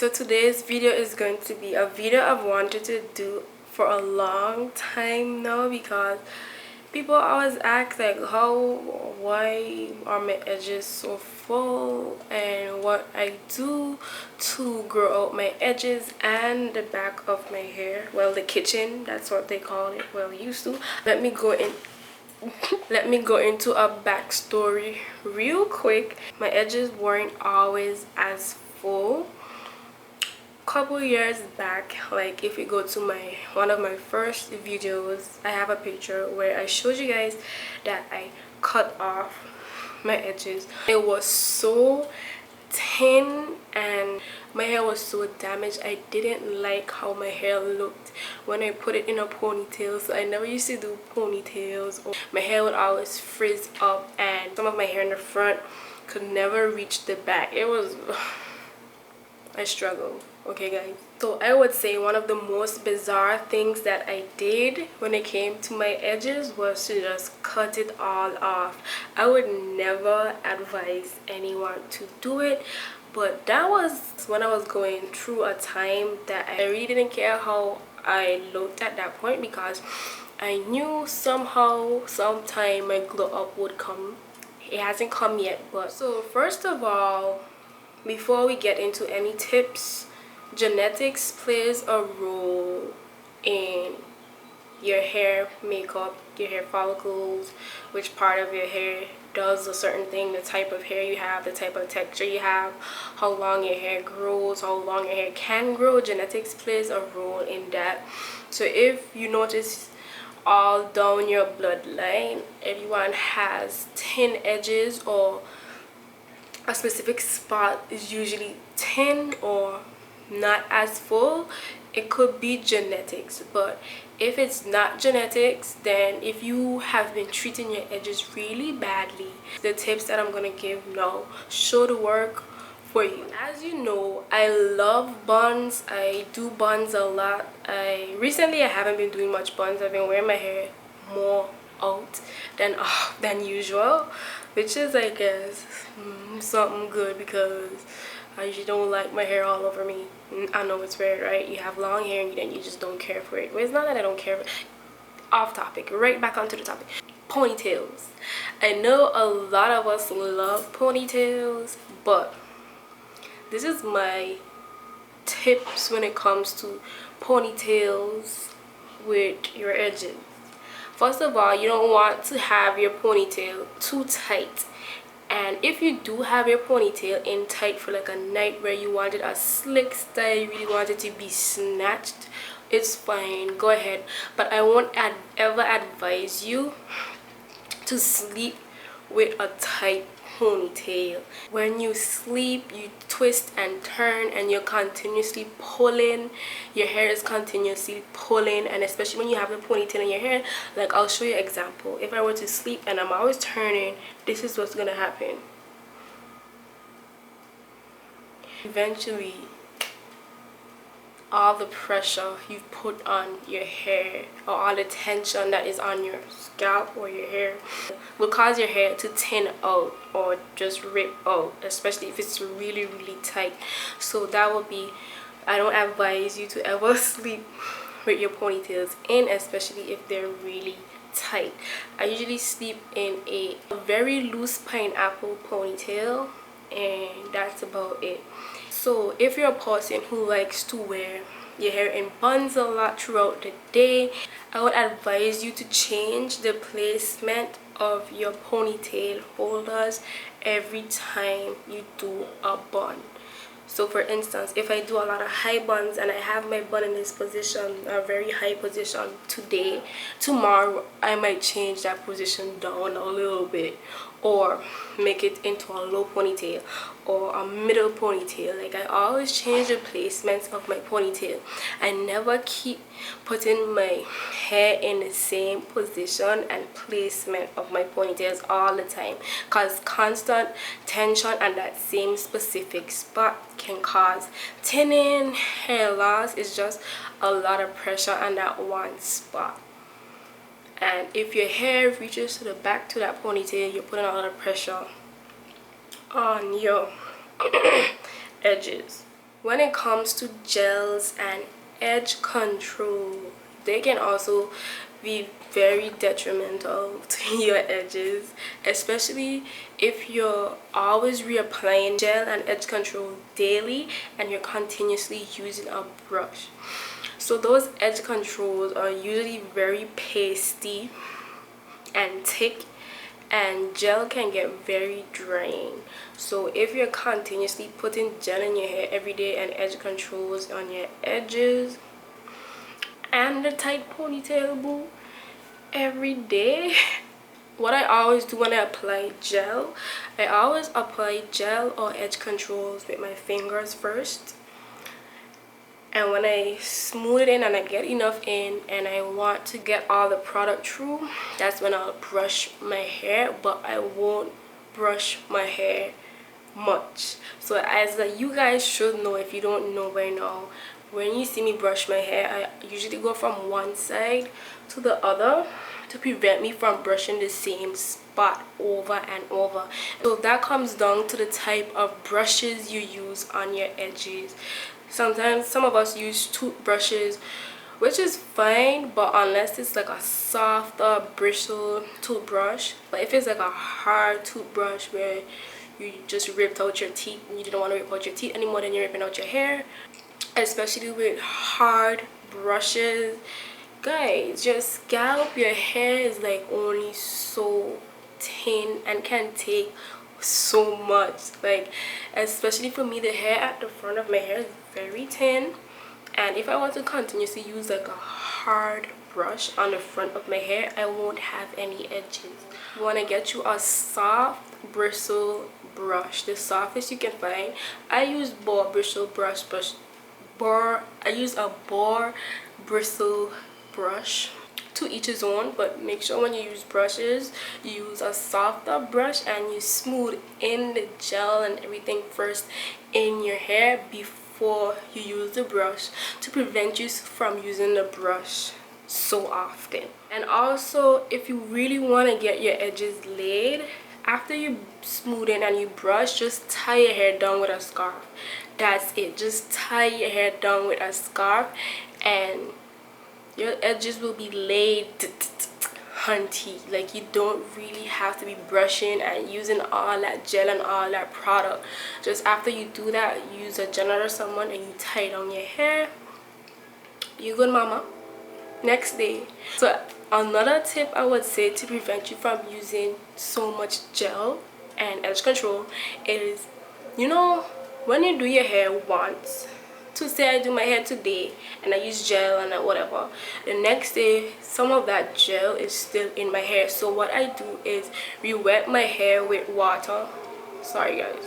So today's video is going to be a video I've wanted to do for a long time now, because people always ask like why are my edges so full and what I do to grow out my edges and the back of my hair. Well, the kitchen, that's what they call it, well, used to. Let me go into a backstory real quick. My edges weren't always as full. Couple years back, like if you go to one of my first videos, I have a picture where I showed you guys that I cut off my edges. It was so thin and my hair was so damaged. I didn't like how my hair looked when I put it in a ponytail, so I never used to do ponytails. My hair would always frizz up and some of my hair in the front could never reach the back. It was I struggled. Okay guys, so I would say one of the most bizarre things that I did when it came to my edges was to just cut it all off. I would never advise anyone to do it, but that was when I was going through a time that I really didn't care how I looked at that point, because I knew somehow sometime my glow up would come. It hasn't come yet. But so first of all, before we get into any tips, genetics plays a role in your hair makeup, your hair follicles, which part of your hair does a certain thing, the type of hair you have, the type of texture you have, how long your hair grows, how long your hair can grow. Genetics plays a role in that. So if you notice all down your bloodline, everyone has thin edges, or a specific spot is usually thin or not as full, it could be genetics. But if it's not genetics, then if you have been treating your edges really badly, the tips that I'm gonna give now should work for you. As you know, I love buns. I do buns a lot. Recently I haven't been doing much buns. I've been wearing my hair more out than usual, which is, I guess, something good, because I usually don't like my hair all over me. I know it's weird, right? You have long hair and then you just don't care for it. Well, it's not that I don't care, but off topic, right back onto the topic. Ponytails. I know a lot of us love ponytails, but this is my tips when it comes to ponytails with your edges. First of all, you don't want to have your ponytail too tight. And if you do have your ponytail in tight for like a night where you wanted a slick style, you really want it to be snatched, it's fine, go ahead. But I won't ever advise you to sleep with a tight ponytail. When you sleep, you twist and turn and you're continuously pulling. Your hair is continuously pulling, and especially when you have the ponytail in your hair, like I'll show you an example. If I were to sleep and I'm always turning, this is what's gonna happen. Eventually, all the pressure you've put on your hair, or all the tension that is on your scalp or your hair, will cause your hair to thin out or just rip out, especially if it's really tight. So that would be, I don't advise you to ever sleep with your ponytails in, especially if they're really tight. I usually sleep in a very loose pineapple ponytail, and that's about it. So if you're a person who likes to wear your hair in buns a lot throughout the day, I would advise you to change the placement of your ponytail holders every time you do a bun. So for instance, if I do a lot of high buns and I have my bun in this position, a very high position today, tomorrow I might change that position down a little bit, or make it into a low ponytail or a middle ponytail. Like, I always change the placements of my ponytail. I never keep putting my hair in the same position and placement of my ponytails all the time, because constant tension on that same specific spot can cause thinning, hair loss. It's just a lot of pressure on that one spot. And if your hair reaches to the back to that ponytail, you're putting a lot of pressure on your edges. when it comes to gels and edge control, they can also be very detrimental to your edges, especially if you're always reapplying gel and edge control daily and you're continuously using a brush. So those edge controls are usually very pasty and thick, and gel can get very drying. So if you're continuously putting gel in your hair every day and edge controls on your edges and the tight ponytail boo every day, what I always do when I apply gel, I always apply gel or edge controls with my fingers first, and when I smooth it in and I get enough in and I want to get all the product through, that's when I'll brush my hair, but I won't brush my hair much. So as you guys should know, if you don't know by now, when you see me brush my hair, I usually go from one side to the other to prevent me from brushing the same spot over and over. So that comes down to the type of brushes you use on your edges. Sometimes some of us use toothbrushes, which is fine, but unless it's like a softer bristle toothbrush. But if it's like a hard toothbrush where you just ripped out your teeth and you didn't want to rip out your teeth anymore, then you're ripping out your hair, especially with hard brushes, guys, just scalp your hair is like only so thin and can take so much. Like, especially for me, the hair at the front of my hair is very thin, and if I want to continuously use like a hard brush on the front of my hair, I won't have any edges. You want to get you a soft bristle brush, the softest you can find. I use boar bristle brush, I use a boar bristle brush. To each his own, but make sure when you use brushes, you use a softer brush and you smooth in the gel and everything first in your hair before you use the brush, to prevent you from using the brush so often. And also, if you really want to get your edges laid, after you smooth in and you brush, just tie your hair down with a scarf. That's it. Just tie your hair down with a scarf and your edges will be laid hunty. Like, you don't really have to be brushing and using all that gel and all that product. Just after you do that, use a gel or someone and you tie down your hair. You good, mama? Next day. So another tip I would say to prevent you from using so much gel and edge control is, you know, when you do your hair once, to say I do my hair today and I use gel and whatever, the next day some of that gel is still in my hair. So what I do is re-wet my hair with water. Sorry guys.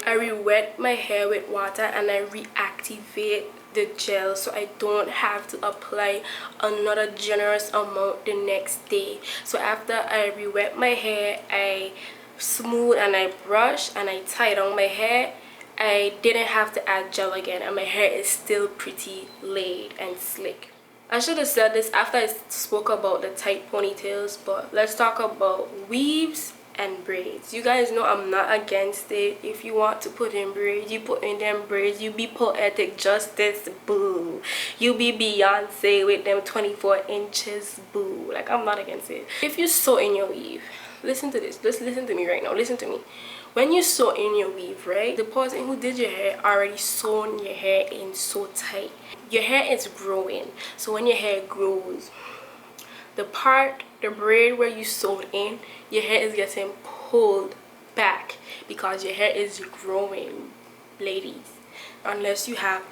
I re-wet my hair with water and I reactivate the gel, so I don't have to apply another generous amount the next day. So after I re-wet my hair, I smooth and I brush and I tie down my hair, I didn't have to add gel again and my hair is still pretty laid and slick. I should have said this after I spoke about the tight ponytails, but let's talk about weaves and braids. You guys know I'm not against it. If you want to put in braids, you put in them braids. You be poetic justice, boo. You be Beyonce with them 24 inches, boo. Like, I'm not against it. If you sew in your weave, listen to this. Just listen to me right now. Listen to me. When you sew in your weave, right, the person who did your hair already sewn your hair in so tight. Your hair is growing. So when your hair grows, the braid where you sewed in, your hair is getting pulled back because your hair is growing, ladies. Unless you have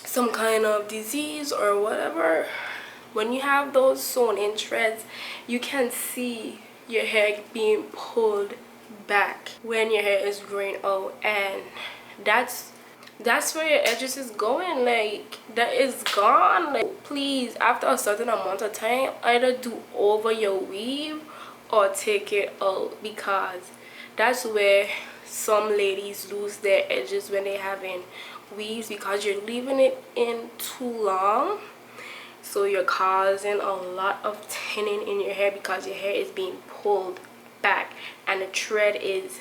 some kind of disease or whatever, when you have those sewn in threads, you can see your hair being pulled back when your hair is growing out, and that's where your edges is going. Like, that is gone. Like, please, after a certain amount of time, either do over your weave or take it out, because that's where some ladies lose their edges when they having weaves, because you're leaving it in too long. So you're causing a lot of thinning in your hair because your hair is being pulled back and the thread is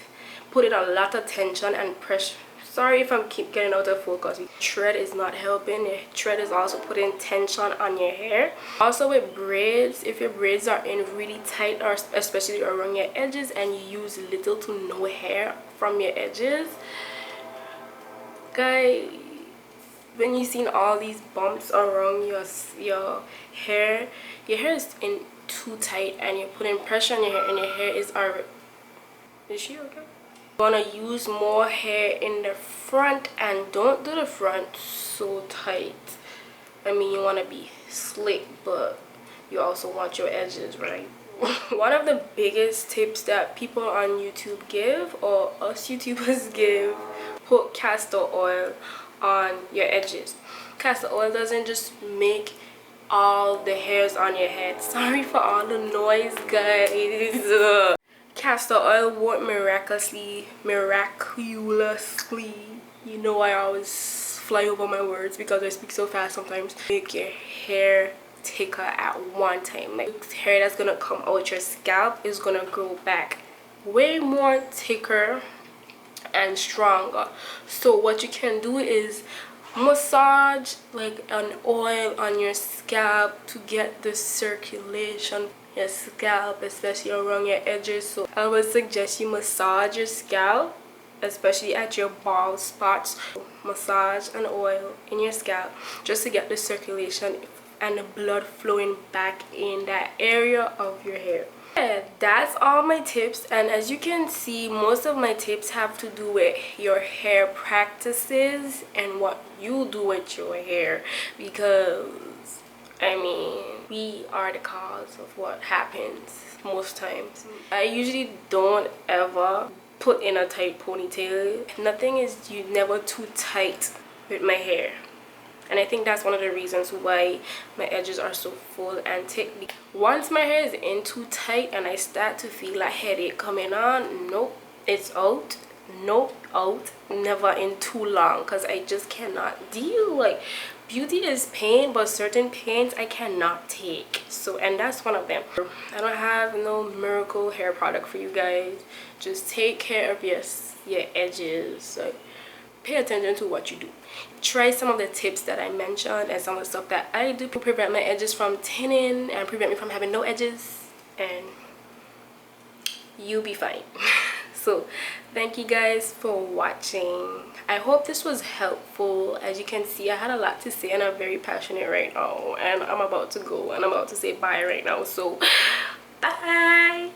putting a lot of tension and pressure. Sorry if I'm keep getting out of focus. Thread is not helping. The thread is also putting tension on your hair. Also with braids, if your braids are in really tight, or especially around your edges, and you use little to no hair from your edges, guys, when you seen all these bumps around your hair is in too tight, and you're putting pressure on your hair, and your hair is already... Is she okay? You want to use more hair in the front, and don't do the front so tight. I mean, you want to be slick, but you also want your edges right. One of the biggest tips that people on YouTube give, or us YouTubers give, put castor oil on your edges. Castor oil doesn't just make all the hairs on your head. Sorry for all the noise, guys. Castor oil won't miraculously, you know, I always fly over my words because I speak so fast sometimes, make your hair thicker at one time. Like, hair that's gonna come out your scalp is gonna grow back way more thicker and stronger. So what you can do is massage like an oil on your scalp to get the circulation your scalp, especially around your edges. So I would suggest you massage your scalp, especially at your bald spots. Massage an oil in your scalp just to get the circulation and the blood flowing back in that area of your hair. Yeah, that's all my tips, and as you can see, most of my tips have to do with your hair practices and what you do with your hair, because I mean, we are the cause of what happens most times. I usually don't ever put in a tight ponytail. Nothing is never too tight with my hair. And I think that's one of the reasons why my edges are so full and thick. Once my hair is in too tight and I start to feel a headache coming on, nope, it's out. Nope, out. Never in too long, because I just cannot deal. Like, beauty is pain, but certain pains I cannot take. So, and that's one of them. I don't have no miracle hair product for you guys. Just take care of your edges. Like, pay attention to what you do. Try some of the tips that I mentioned and some of the stuff that I do to prevent my edges from thinning and prevent me from having no edges, and you'll be fine. So thank you guys for watching. I hope this was helpful. As you can see, I had a lot to say and I'm very passionate right now, and I'm about to go and I'm about to say bye right now. So bye.